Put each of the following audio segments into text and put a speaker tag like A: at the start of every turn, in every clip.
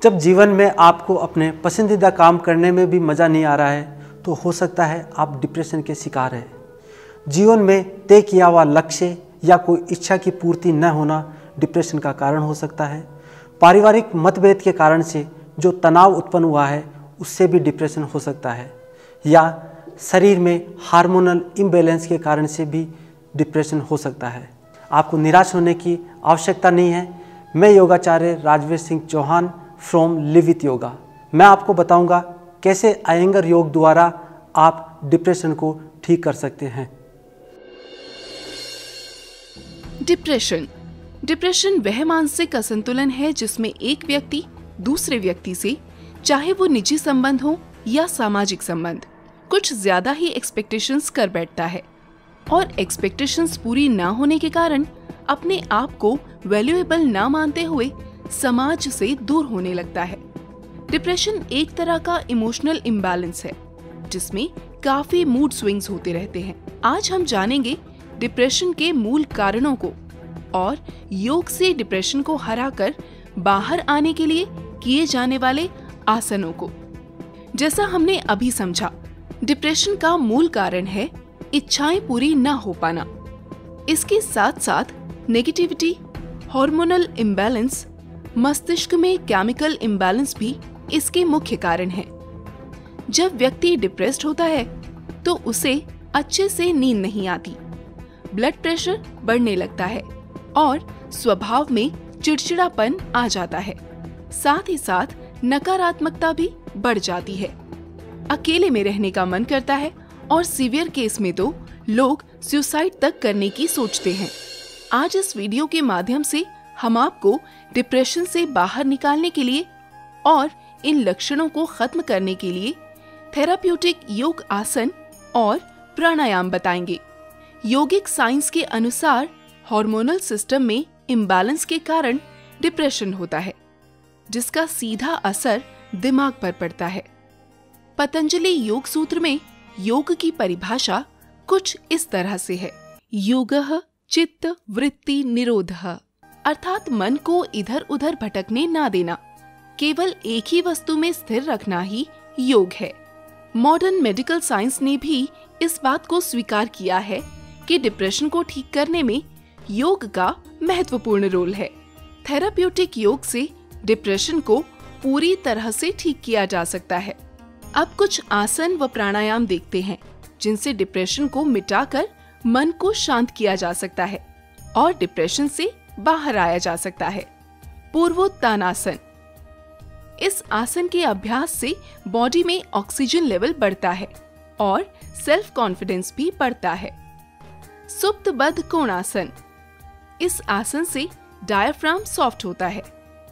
A: जब जीवन में आपको अपने पसंदीदा काम करने में भी मज़ा नहीं आ रहा है तो हो सकता है आप डिप्रेशन के शिकार हैं। जीवन में तय किया हुआ लक्ष्य या कोई इच्छा की पूर्ति न होना डिप्रेशन का कारण हो सकता है। पारिवारिक मतभेद के कारण से जो तनाव उत्पन्न हुआ है उससे भी डिप्रेशन हो सकता है, या शरीर में हार्मोनल इम्बैलेंस के कारण से भी डिप्रेशन हो सकता है। आपको निराश होने की आवश्यकता नहीं है। मैं योगाचार्य Rajveer Singh Chauhan from live with yoga. मैं आपको बताऊंगा कैसे अयंगर योग द्वारा आप डिप्रेशन को ठीक कर सकते हैं।
B: डिप्रेशन वह मानसिक असंतुलन है जिसमें एक व्यक्ति दूसरे व्यक्ति से, चाहे वो निजी संबंध हो या सामाजिक संबंध, कुछ ज्यादा ही एक्सपेक्टेशंस कर बैठता है और एक्सपेक्टेशंस पूरी ना होने के कारण अपने आप को वैल्यूएबल ना मानते हुए समाज से दूर होने लगता है। डिप्रेशन एक तरह का इमोशनल इम्बैलेंस है जिसमें काफी मूड स्विंग्स होते रहते हैं। आज हम जानेंगे डिप्रेशन के मूल कारणों को और योग से डिप्रेशन को हराकर बाहर आने के लिए किए जाने वाले आसनों को। जैसा हमने अभी समझा, डिप्रेशन का मूल कारण है इच्छाएं पूरी ना हो पाना। इसके साथ साथ नेगेटिविटी, हार्मोनल इम्बैलेंस, मस्तिष्क में केमिकल इम्बैलेंस भी इसके मुख्य कारण हैं। जब व्यक्ति डिप्रेस्ड होता है तो उसे अच्छे से नींद नहीं आती, ब्लड प्रेशर बढ़ने लगता है और स्वभाव में चिड़चिड़ापन आ जाता है। साथ ही साथ नकारात्मकता भी बढ़ जाती है। अकेले में रहने का मन करता है और सीवियर केस में तो लोग सुसाइड तक करने की सोचते हैं। आज इस वीडियो के माध्यम से हम आपको डिप्रेशन से बाहर निकालने के लिए और इन लक्षणों को खत्म करने के लिए थेराप्यूटिक योग आसन और प्राणायाम बताएंगे। योगिक साइंस के अनुसार हार्मोनल सिस्टम में इम्बैलेंस के कारण डिप्रेशन होता है, जिसका सीधा असर दिमाग पर पड़ता है। पतंजलि योग सूत्र में योग की परिभाषा कुछ इस तरह से है: योगः चित्त वृत्ति निरोधः, अर्थात मन को इधर उधर भटकने ना देना, केवल एक ही वस्तु में स्थिर रखना ही योग है। मॉडर्न मेडिकल साइंस ने भी इस बात को स्वीकार किया है कि डिप्रेशन को ठीक करने में योग का महत्वपूर्ण रोल है। थेराप्यूटिक योग से डिप्रेशन को पूरी तरह से ठीक किया जा सकता है। अब कुछ आसन व प्राणायाम देखते हैं जिनसे डिप्रेशन को मिटाकर मन को शांत किया जा सकता है और डिप्रेशन से बाहर आया जा सकता है। पूर्वोत्तानासन। इस आसन के अभ्यास से बॉडी में ऑक्सीजन लेवल बढ़ता है और सेल्फ कॉन्फिडेंस भी बढ़ता है। सुप्तबद्ध कोणासन। इस आसन से डायफ्राम सॉफ्ट होता है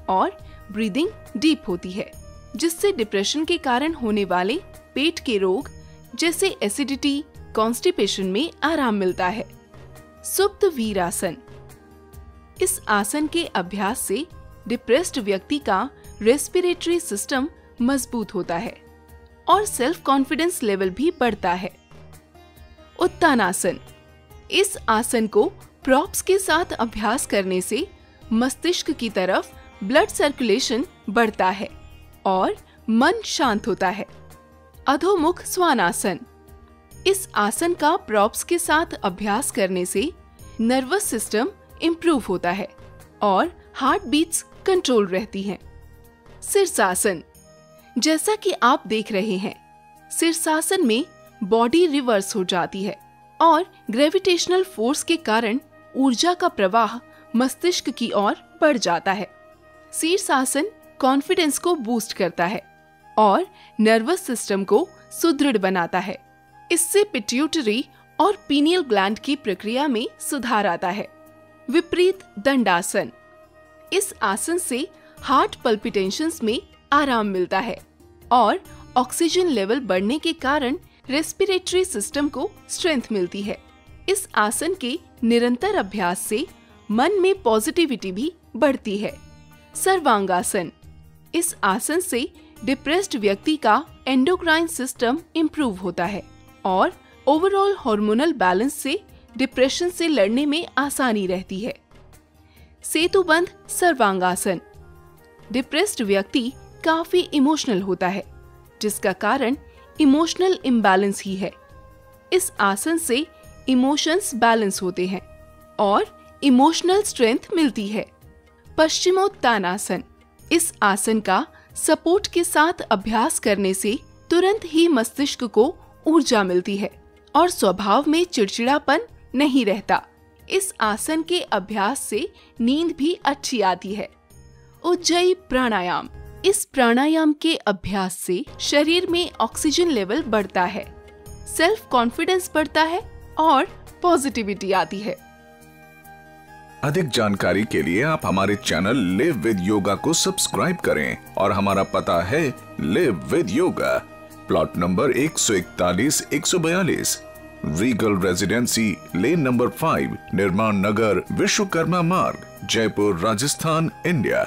B: और ब्रीदिंग डीप होती है, जिससे डिप्रेशन के कारण होने वाले पेट के रोग जैसे एसिडिटी, कॉन्स्टिपेशन में आराम मिलता है। सुप्त वीरासन। इस आसन के अभ्यास से डिप्रेस्ड व्यक्ति का रेस्पिरेटरी सिस्टम मजबूत होता है और सेल्फ कॉन्फिडेंस लेवल भी बढ़ता है। उत्तानासन। इस आसन को प्रॉप्स के साथ अभ्यास करने से मस्तिष्क की तरफ ब्लड सर्कुलेशन बढ़ता है और मन शांत होता है। अधोमुख स्वानासन। इस आसन का प्रॉप्स के साथ अभ्यास करने से नर्वस सिस्टम इम्प्रूव होता है और हार्ट बीट्स कंट्रोल रहती हैं। शीर्षासन। जैसा कि आप देख रहे हैं, शीर्षासन में बॉडी रिवर्स हो जाती है और ग्रेविटेशनल फोर्स के कारण ऊर्जा का प्रवाह मस्तिष्क की ओर बढ़ जाता है। शीर्षासन कॉन्फिडेंस को बूस्ट करता है और नर्वस सिस्टम को सुदृढ़ बनाता है। इससे पिट्यूटरी और पीनियल ग्लैंड की प्रक्रिया में सुधार आता है। विपरीत दंडासन। इस आसन से हार्ट पल्पिटेशंस में आराम मिलता है और ऑक्सीजन लेवल बढ़ने के कारण रेस्पिरेटरी सिस्टम को स्ट्रेंथ मिलती है। इस आसन के निरंतर अभ्यास से मन में पॉजिटिविटी भी बढ़ती है। सर्वांगासन। इस आसन से डिप्रेस्ड व्यक्ति का एंडोक्राइन सिस्टम इंप्रूव होता है और ओवरऑल हार्मोनल बैलेंस से डिप्रेशन से लड़ने में आसानी रहती है। सेतुबंध सर्वांगासन। डिप्रेस्ड व्यक्ति काफी इमोशनल होता है, जिसका कारण इमोशनल इम्बैलेंस ही है। इस आसन से इमोशंस बैलेंस होते हैं और इमोशनल स्ट्रेंथ मिलती है। पश्चिमोत्तानासन, इस आसन का सपोर्ट के साथ अभ्यास करने से तुरंत ही मस्तिष्क को ऊर्जा मिलती है और स्वभाव में चिड़चिड़ापन नहीं रहता। इस आसन के अभ्यास से नींद भी अच्छी आती है। उज्जयी प्राणायाम, इस प्राणायाम के अभ्यास से शरीर में ऑक्सीजन लेवल बढ़ता है, सेल्फ कॉन्फिडेंस बढ़ता है और पॉजिटिविटी आती है।
C: अधिक जानकारी के लिए आप हमारे चैनल लिव विद योगा को सब्सक्राइब करें और हमारा पता है live with yoga, plot number 141 142, Regal residency, lane number 5, निर्माण नगर, विश्वकर्मा मार्ग, जयपुर, राजस्थान, इंडिया।